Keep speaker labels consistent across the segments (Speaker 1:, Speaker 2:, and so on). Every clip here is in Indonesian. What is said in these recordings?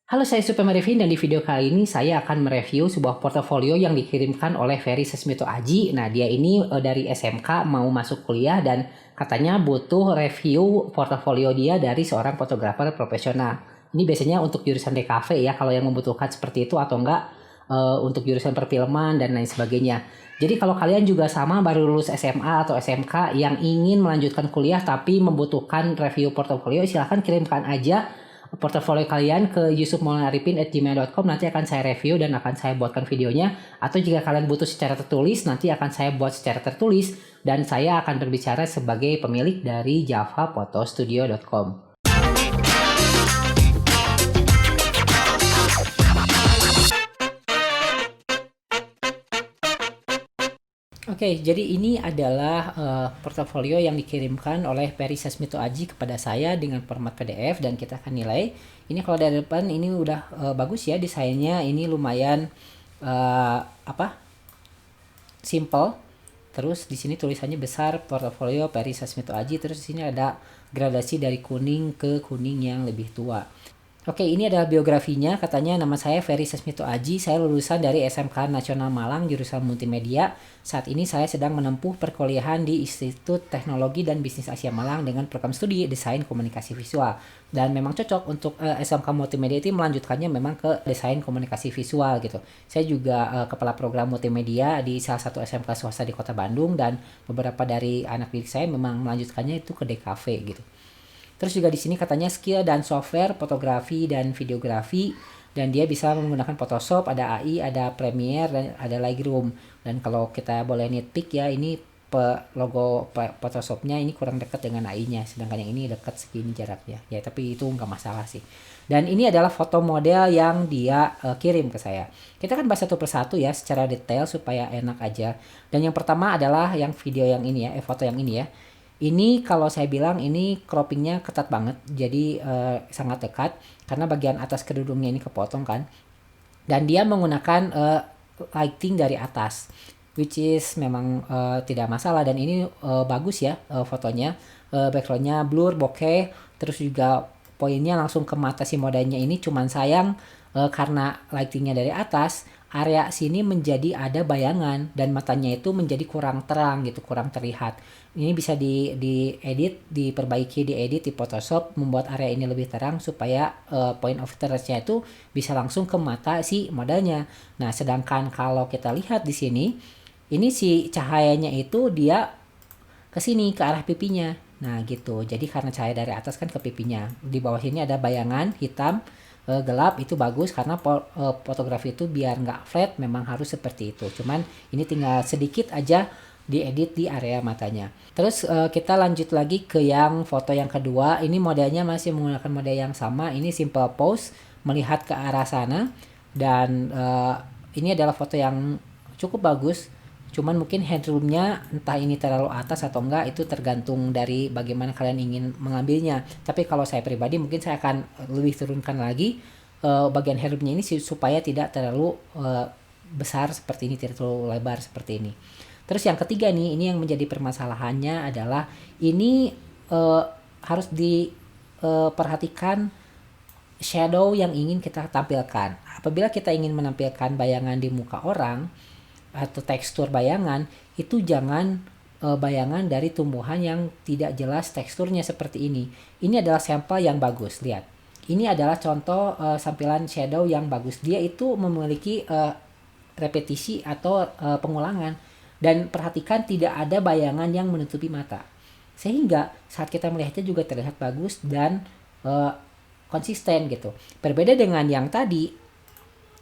Speaker 1: Halo, saya Super Arifin dan di video kali ini saya akan mereview sebuah portofolio yang dikirimkan oleh Ferry Sesmito Aji. Nah, dia ini dari SMK mau masuk kuliah dan katanya butuh review portofolio dia dari seorang fotografer profesional. Ini biasanya untuk jurusan DKV ya, kalau yang membutuhkan seperti itu atau enggak untuk jurusan perfilman dan lain sebagainya. Jadi kalau kalian juga sama baru lulus SMA atau SMK yang ingin melanjutkan kuliah tapi membutuhkan review portofolio, silahkan kirimkan aja portofolio kalian ke yusufmaulanarifin@gmail.com. Nanti akan saya review dan akan saya buatkan videonya. Atau jika kalian butuh secara tertulis, nanti akan saya buat secara tertulis dan saya akan berbicara sebagai pemilik dari javafotostudio.com. Oke, jadi ini adalah portofolio yang dikirimkan oleh Peri Sasmito Aji kepada saya dengan format PDF dan kita akan nilai. Ini kalau dari depan ini udah bagus ya, desainnya ini lumayan apa? Simple. Terus di sini tulisannya besar, portofolio Peri Sasmito Aji. Terus di sini ada gradasi dari kuning ke kuning yang lebih tua. Oke, ini adalah biografinya. Katanya nama saya Ferry Sesmito Aji. Saya lulusan dari SMK Nasional Malang jurusan Multimedia. Saat ini saya sedang menempuh perkuliahan di Institut Teknologi dan Bisnis Asia Malang dengan program studi Desain Komunikasi Visual. Dan memang cocok untuk SMK Multimedia itu melanjutkannya memang ke Desain Komunikasi Visual gitu. Saya juga kepala program multimedia di salah satu SMK swasta di Kota Bandung dan beberapa dari anak didik saya memang melanjutkannya itu ke DKV gitu. Terus juga di sini katanya skill dan software fotografi dan videografi dan dia bisa menggunakan Photoshop, ada AI, ada Premiere dan ada Lightroom. Dan kalau kita boleh nitpick ya, ini logo Photoshopnya ini kurang dekat dengan AI-nya, sedangkan yang ini dekat segini jaraknya. Ya, tapi itu nggak masalah sih. Dan ini adalah foto model yang dia kirim ke saya. Kita kan bahas satu persatu ya secara detail supaya enak aja. Dan yang pertama adalah yang video yang ini ya, foto yang ini ya. Ini kalau saya bilang ini croppingnya ketat banget, jadi sangat dekat karena bagian atas kerudungnya ini kepotong kan. Dan dia menggunakan lighting dari atas, which is memang tidak masalah dan ini bagus ya fotonya. Backgroundnya blur, bokeh, terus juga poinnya langsung ke mata si modelnya ini. Cuman sayang karena lightingnya dari atas, area sini menjadi ada bayangan dan matanya itu menjadi kurang terang gitu, kurang terlihat. Ini bisa diedit, diperbaiki, diedit di Photoshop, membuat area ini lebih terang supaya point of interest-nya itu bisa langsung ke mata si modelnya. Nah, sedangkan kalau kita lihat di sini, ini si cahayanya itu dia ke sini ke arah pipinya. Nah, gitu. Jadi karena cahaya dari atas kan ke pipinya. Di bawah sini ada bayangan hitam gelap, itu bagus karena fotografi itu biar nggak flat memang harus seperti itu. Cuman ini tinggal sedikit aja diedit di area matanya. Terus kita lanjut lagi ke yang foto yang kedua. Ini modelnya masih menggunakan model yang sama. Ini simple pose melihat ke arah sana dan ini adalah foto yang cukup bagus. Cuman mungkin headroomnya entah ini terlalu atas atau enggak itu tergantung dari bagaimana kalian ingin mengambilnya. Tapi kalau saya pribadi mungkin saya akan lebih turunkan lagi bagian headroomnya ini supaya tidak terlalu besar seperti ini, tidak terlalu lebar seperti ini. Terus yang ketiga nih, ini yang menjadi permasalahannya adalah ini harus diperhatikan shadow yang ingin kita tampilkan. Apabila kita ingin menampilkan bayangan di muka orang atau tekstur bayangan, itu jangan bayangan dari tumbuhan yang tidak jelas teksturnya seperti ini. Ini adalah sampel yang bagus, lihat. Ini adalah contoh sampilan shadow yang bagus. Dia itu memiliki repetisi atau pengulangan dan perhatikan tidak ada bayangan yang menutupi mata. Sehingga saat kita melihatnya juga terlihat bagus dan konsisten gitu. Berbeda dengan yang tadi.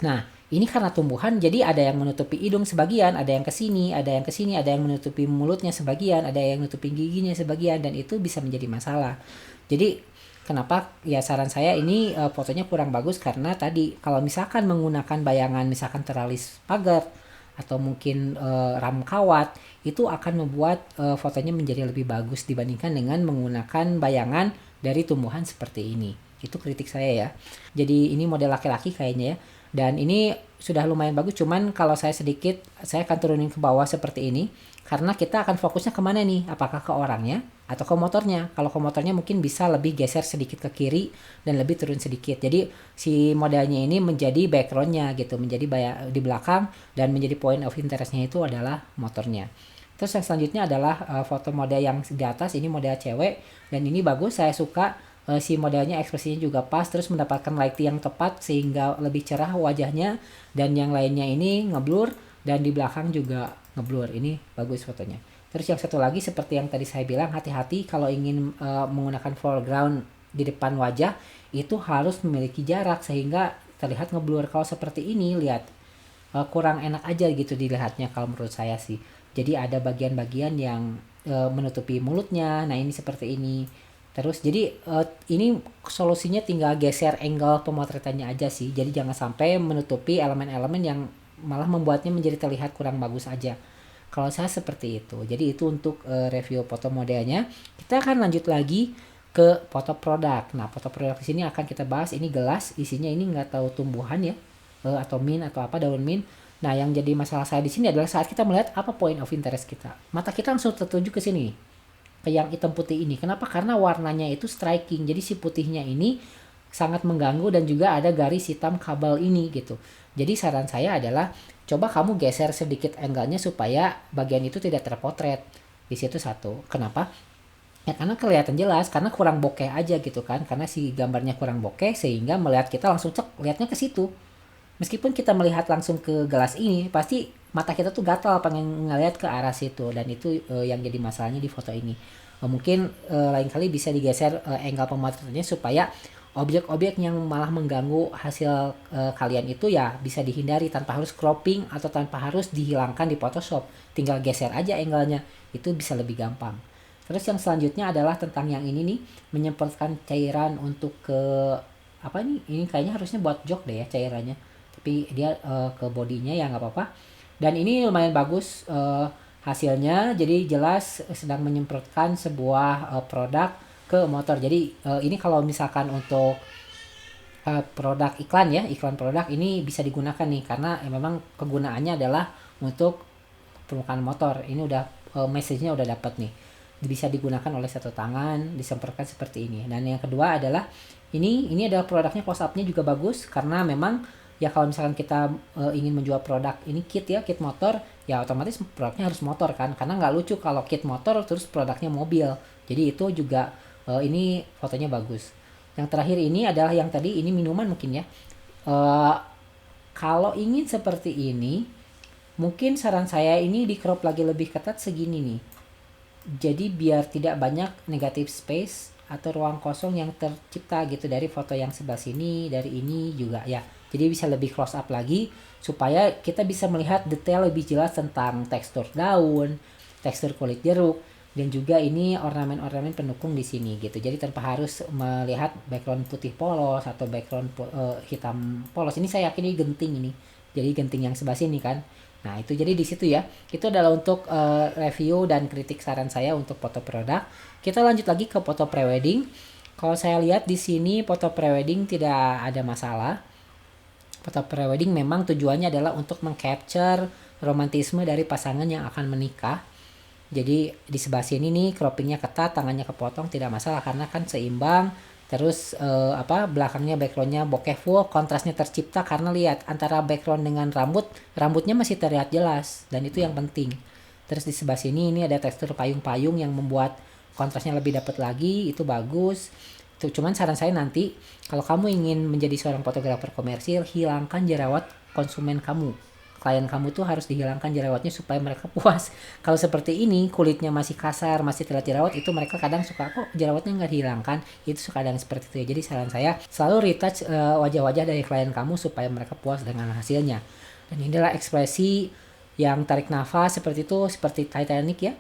Speaker 1: Nah, ini karena tumbuhan jadi ada yang menutupi hidung sebagian, ada yang kesini, ada yang kesini, ada yang menutupi mulutnya sebagian, ada yang menutupi giginya sebagian dan itu bisa menjadi masalah. Jadi kenapa ya saran saya ini fotonya kurang bagus karena tadi kalau misalkan menggunakan bayangan misalkan teralis pagar atau mungkin ram kawat itu akan membuat fotonya menjadi lebih bagus dibandingkan dengan menggunakan bayangan dari tumbuhan seperti ini. Itu kritik saya ya. Jadi ini model laki-laki kayaknya ya. Dan ini sudah lumayan bagus, cuman kalau saya akan turunin ke bawah seperti ini karena kita akan fokusnya kemana nih, apakah ke orangnya atau ke motornya. Kalau ke motornya mungkin bisa lebih geser sedikit ke kiri dan lebih turun sedikit, jadi si modelnya ini menjadi backgroundnya gitu, menjadi di belakang, dan menjadi point of interestnya itu adalah motornya. Terus yang selanjutnya adalah foto model yang di atas, ini model cewek, dan ini bagus, saya suka. Si modelnya ekspresinya juga pas, terus mendapatkan lighting yang tepat sehingga lebih cerah wajahnya, dan yang lainnya ini ngeblur, dan di belakang juga ngeblur. Ini bagus fotonya. Terus yang satu lagi seperti yang tadi saya bilang, hati-hati kalau ingin menggunakan foreground di depan wajah itu harus memiliki jarak sehingga terlihat ngeblur. Kalau seperti ini lihat kurang enak aja gitu dilihatnya kalau menurut saya sih. Jadi ada bagian-bagian yang menutupi mulutnya. Nah ini seperti ini. Terus jadi ini solusinya tinggal geser angle pemotretannya aja sih. Jadi jangan sampai menutupi elemen-elemen yang malah membuatnya menjadi terlihat kurang bagus aja. Kalau saya seperti itu. Jadi itu untuk review foto modelnya. Kita akan lanjut lagi ke foto produk. Nah, foto produk di sini akan kita bahas. Ini gelas, isinya ini nggak tahu tumbuhan ya, atau mint atau apa, daun mint. Nah, yang jadi masalah saya di sini adalah saat kita melihat apa point of interest kita. Mata kita langsung tertuju ke sini, ke yang hitam putih ini. Kenapa? Karena warnanya itu striking. Jadi si putihnya ini sangat mengganggu, dan juga ada garis hitam kabel ini gitu. Jadi saran saya adalah coba kamu geser sedikit angle-nya supaya bagian itu tidak terpotret. Di situ satu. Kenapa? Ya karena kelihatan jelas, karena kurang bokeh aja gitu kan. Karena si gambarnya kurang bokeh sehingga melihat kita langsung cek, lihatnya ke situ. Meskipun kita melihat langsung ke gelas ini, pasti mata kita tuh gatal pengen ngeliat ke arah situ, dan itu yang jadi masalahnya di foto ini. Mungkin lain kali bisa digeser angle pemotretannya supaya objek-objek yang malah mengganggu hasil kalian itu ya bisa dihindari tanpa harus cropping atau tanpa harus dihilangkan di Photoshop. Tinggal geser aja angle-nya, itu bisa lebih gampang. Terus yang selanjutnya adalah tentang yang ini nih, menyemprotkan cairan untuk ke apa nih? Ini kayaknya harusnya buat jok deh ya cairannya, tapi dia ke bodinya ya nggak apa-apa. Dan ini lumayan bagus hasilnya, jadi jelas sedang menyemprotkan sebuah produk ke motor. Jadi ini kalau misalkan untuk produk iklan ya, iklan produk ini bisa digunakan nih, karena memang kegunaannya adalah untuk permukaan motor. Ini udah message-nya udah dapat nih, bisa digunakan oleh satu tangan, disemprotkan seperti ini. Dan yang kedua adalah ini adalah produknya, close up-nya juga bagus, karena memang ya kalau misalkan kita ingin menjual produk ini kit ya, kit motor, ya otomatis produknya harus motor kan, karena nggak lucu kalau kit motor terus produknya mobil. Jadi itu juga ini fotonya bagus. Yang terakhir ini adalah yang tadi, ini minuman mungkin ya. Eh, Kalau ingin seperti ini, mungkin saran saya ini di crop lagi lebih ketat segini nih. Jadi biar tidak banyak negative space atau ruang kosong yang tercipta gitu dari foto yang sebelah sini, dari ini juga ya. Jadi bisa lebih close up lagi supaya kita bisa melihat detail lebih jelas tentang tekstur daun, tekstur kulit jeruk, dan juga ini ornamen-ornamen pendukung di sini gitu. Jadi tanpa harus melihat background putih polos atau background hitam polos. Ini saya yakin ini genting ini. Jadi genting yang sebelah sini kan. Nah, itu jadi di situ ya. Itu adalah untuk review dan kritik saran saya untuk foto produk. Kita lanjut lagi ke foto prewedding. Kalau saya lihat di sini foto prewedding tidak ada masalah. Foto prewedding memang tujuannya adalah untuk mengcapture romantisme dari pasangan yang akan menikah. Jadi di sebelah sini nih croppingnya ketat, tangannya kepotong, tidak masalah karena kan seimbang. Terus belakangnya backgroundnya bokeh full, kontrasnya tercipta karena lihat antara background dengan rambutnya masih terlihat jelas, dan itu yang penting. Terus di sebelah sini ini ada tekstur payung-payung yang membuat kontrasnya lebih dapat lagi, itu bagus. Tuh, cuman saran saya nanti kalau kamu ingin menjadi seorang fotografer komersil, hilangkan jerawat konsumen kamu. Klien kamu tuh harus dihilangkan jerawatnya supaya mereka puas. Kalau seperti ini kulitnya masih kasar, masih terlihat jerawat, itu mereka kadang suka kok jerawatnya nggak dihilangkan. Itu suka kadang seperti itu ya. Jadi saran saya selalu retouch wajah-wajah dari klien kamu supaya mereka puas dengan hasilnya. Dan ini adalah ekspresi yang tarik nafas seperti itu, seperti Titanic ya.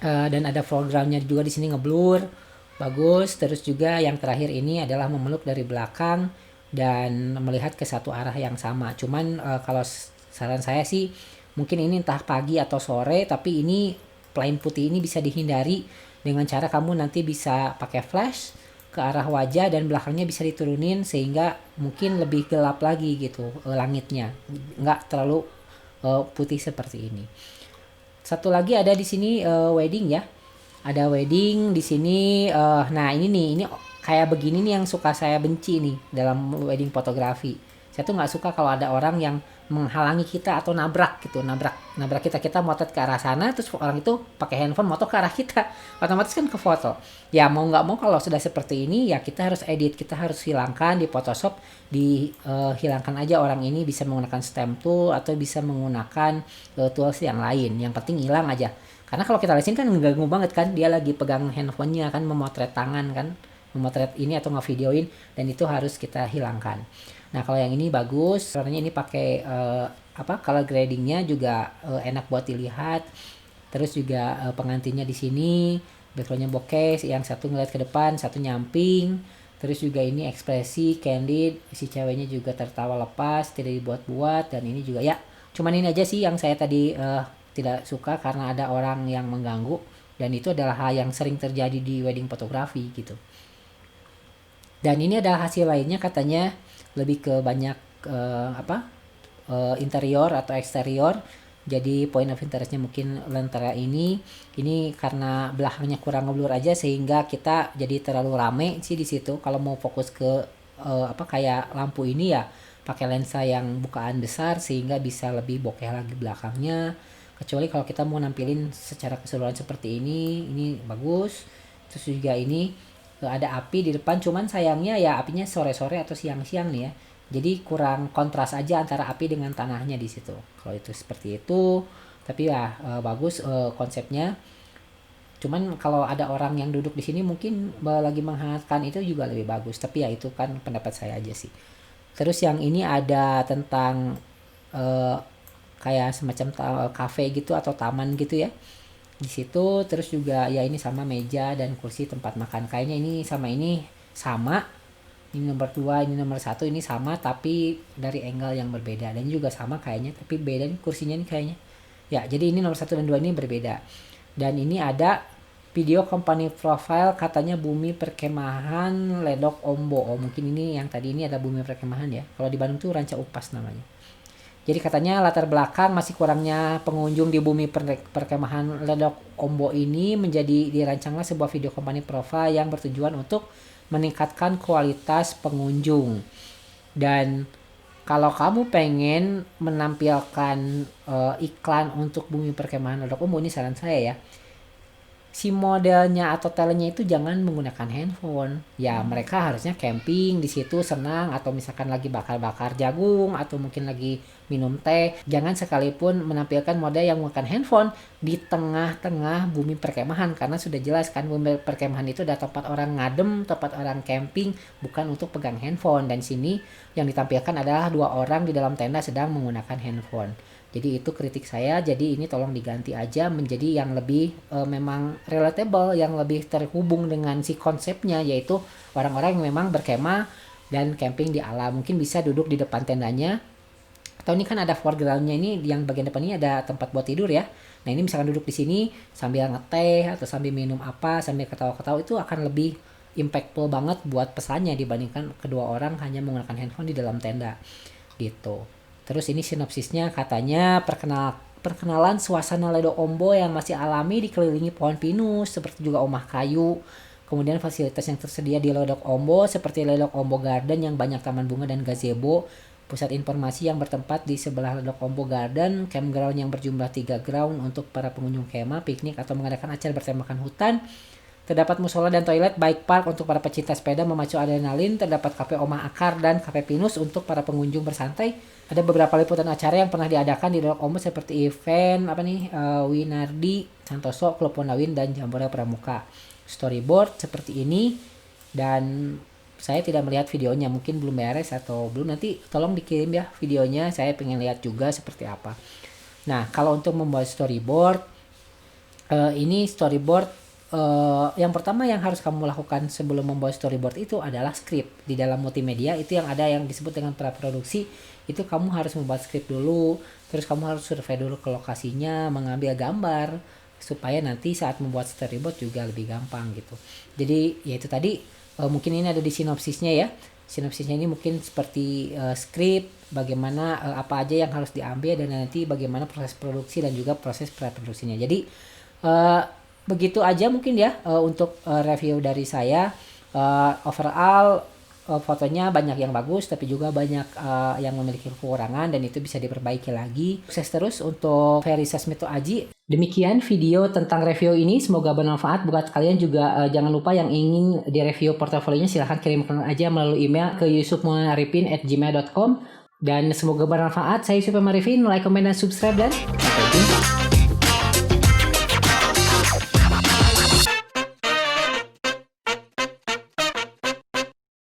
Speaker 1: Dan ada foregroundnya juga di sini ngeblur, bagus. Terus juga yang terakhir ini adalah memeluk dari belakang dan melihat ke satu arah yang sama. Cuman kalau saran saya sih mungkin ini entah pagi atau sore, tapi ini plain putih ini bisa dihindari dengan cara kamu nanti bisa pakai flash, ke arah wajah dan belakangnya bisa diturunin sehingga mungkin lebih gelap lagi gitu langitnya, nggak terlalu putih seperti ini. Satu lagi ada di sini wedding ya. Ada wedding di sini. Nah ini nih, ini kayak begini nih yang suka saya benci nih dalam wedding fotografi. Saya tuh nggak suka kalau ada orang yang menghalangi kita atau nabrak gitu, nabrak kita motret ke arah sana, terus orang itu pakai handphone moto ke arah kita, otomatis kan ke foto. Ya mau nggak mau kalau sudah seperti ini ya kita harus edit, kita harus hilangkan di Photoshop, dihilangkan aja orang ini, bisa menggunakan stamp tool atau bisa menggunakan tools yang lain. Yang penting hilang aja. Karena kalau kita liatin kan ngeganggu banget kan, dia lagi pegang handphonenya kan, memotret tangan kan, memotret ini atau ngevideoin, dan itu harus kita hilangkan. Nah kalau yang ini bagus, warnanya ini pakai color gradingnya juga enak buat dilihat. Terus juga pengantinnya di sini backgroundnya bokeh, yang satu ngeliat ke depan, satu nyamping. Terus juga ini ekspresi candid, si ceweknya juga tertawa lepas, tidak dibuat-buat, dan ini juga ya cuman ini aja sih yang saya tadi tidak suka karena ada orang yang mengganggu, dan itu adalah hal yang sering terjadi di wedding fotografi gitu. Dan ini adalah hasil lainnya, katanya lebih ke banyak interior atau eksterior. Jadi point of interestnya mungkin lentera ini karena belakangnya kurang ngeblur aja sehingga kita jadi terlalu rame sih di situ. Kalau mau fokus ke kayak lampu ini ya pakai lensa yang bukaan besar sehingga bisa lebih bokeh lagi belakangnya. Kecuali kalau kita mau nampilin secara keseluruhan seperti ini bagus. Terus juga ini ada api di depan, cuman sayangnya ya apinya sore-sore atau siang-siang nih ya. Jadi kurang kontras aja antara api dengan tanahnya di situ. Kalau itu seperti itu, tapi ya bagus konsepnya. Cuman kalau ada orang yang duduk di sini mungkin lagi menghangatkan, itu juga lebih bagus. Tapi ya itu kan pendapat saya aja sih. Terus yang ini ada tentang eh, kayak semacam kafe gitu atau taman gitu ya di situ. Terus juga ya ini sama meja dan kursi tempat makan, kayaknya ini sama, ini nomor 2 ini nomor 1 ini sama tapi dari angle yang berbeda, dan ini juga sama kayaknya tapi beda nih kursinya nih kayaknya ya. Jadi ini nomor 1 dan 2 ini berbeda. Dan ini ada video company profile, katanya Bumi Perkemahan Ledok Ombo. Oh mungkin ini yang tadi ini ada Bumi Perkemahan ya, kalau di Bandung tuh Ranca Upas namanya. Jadi katanya latar belakang masih kurangnya pengunjung di Bumi Perkemahan Ledok Ombo ini menjadi dirancanglah sebuah video company profile yang bertujuan untuk meningkatkan kualitas pengunjung. Dan kalau kamu pengen menampilkan iklan untuk Bumi Perkemahan Ledok Ombo, ini saran saya ya, si modelnya atau talentnya itu jangan menggunakan handphone. Ya mereka harusnya camping di situ senang, atau misalkan lagi bakar-bakar jagung atau mungkin lagi minum teh. Jangan sekalipun menampilkan model yang menggunakan handphone di tengah-tengah Bumi Perkemahan, karena sudah jelas kan Bumi Perkemahan itu adalah tempat orang ngadem, tempat orang camping, bukan untuk pegang handphone. Dan sini yang ditampilkan adalah 2 orang di dalam tenda sedang menggunakan handphone. Jadi itu kritik saya, jadi ini tolong diganti aja menjadi yang lebih memang relatable, yang lebih terhubung dengan si konsepnya, yaitu orang-orang yang memang berkemah dan camping di alam. Mungkin bisa duduk di depan tendanya, atau ini kan ada foregroundnya, ini yang bagian depan ini ada tempat buat tidur ya. Nah ini misalkan duduk di sini sambil ngeteh atau sambil minum apa, sambil ketawa-ketawa, itu akan lebih impactful banget buat pesannya dibandingkan kedua orang hanya menggunakan handphone di dalam tenda gitu. Terus ini sinopsisnya, katanya perkenalan suasana Ledok Ombo yang masih alami dikelilingi pohon pinus seperti juga omah kayu. Kemudian fasilitas yang tersedia di Ledok Ombo seperti Ledok Ombo Garden yang banyak taman bunga dan gazebo, pusat informasi yang bertempat di sebelah Ledok Ombo Garden, campground yang berjumlah 3 ground untuk para pengunjung kemah, piknik atau mengadakan acara bertemakan hutan. Terdapat musola dan toilet, bike park untuk para pecinta sepeda memacu adrenalin. Terdapat kafe Omah Akar dan kafe Pinus untuk para pengunjung bersantai. Ada beberapa liputan acara yang pernah diadakan di Ledok Ombo seperti event Winardi, Santoso, Klub Pondawin, dan Jambore Pramuka. Storyboard seperti ini, dan saya tidak melihat videonya, mungkin belum beres atau belum, nanti tolong dikirim ya videonya, saya pengen lihat juga seperti apa. Nah kalau untuk membuat storyboard, ini storyboard yang pertama yang harus kamu lakukan sebelum membuat storyboard itu adalah script. Di dalam multimedia itu yang ada yang disebut dengan praproduksi, itu kamu harus membuat script dulu, terus kamu harus survei dulu ke lokasinya, mengambil gambar supaya nanti saat membuat storyboard juga lebih gampang gitu. Jadi ya itu tadi, mungkin ini ada di sinopsisnya ya. Sinopsisnya ini mungkin seperti skrip, bagaimana apa aja yang harus diambil dan nanti bagaimana proses produksi dan juga proses praproduksinya. Jadi begitu aja mungkin ya untuk review dari saya. Overall fotonya banyak yang bagus tapi juga banyak yang memiliki kekurangan dan itu bisa diperbaiki lagi. Sukses terus untuk Ferry Sasmito Aji. Demikian video tentang review ini, semoga bermanfaat buat kalian juga. Jangan lupa yang ingin direview portofolionya silahkan kirimkan aja melalui email ke yusufmuarifin@gmail.com dan semoga bermanfaat. Saya Yusuf Marifin, like, comment, dan subscribe dan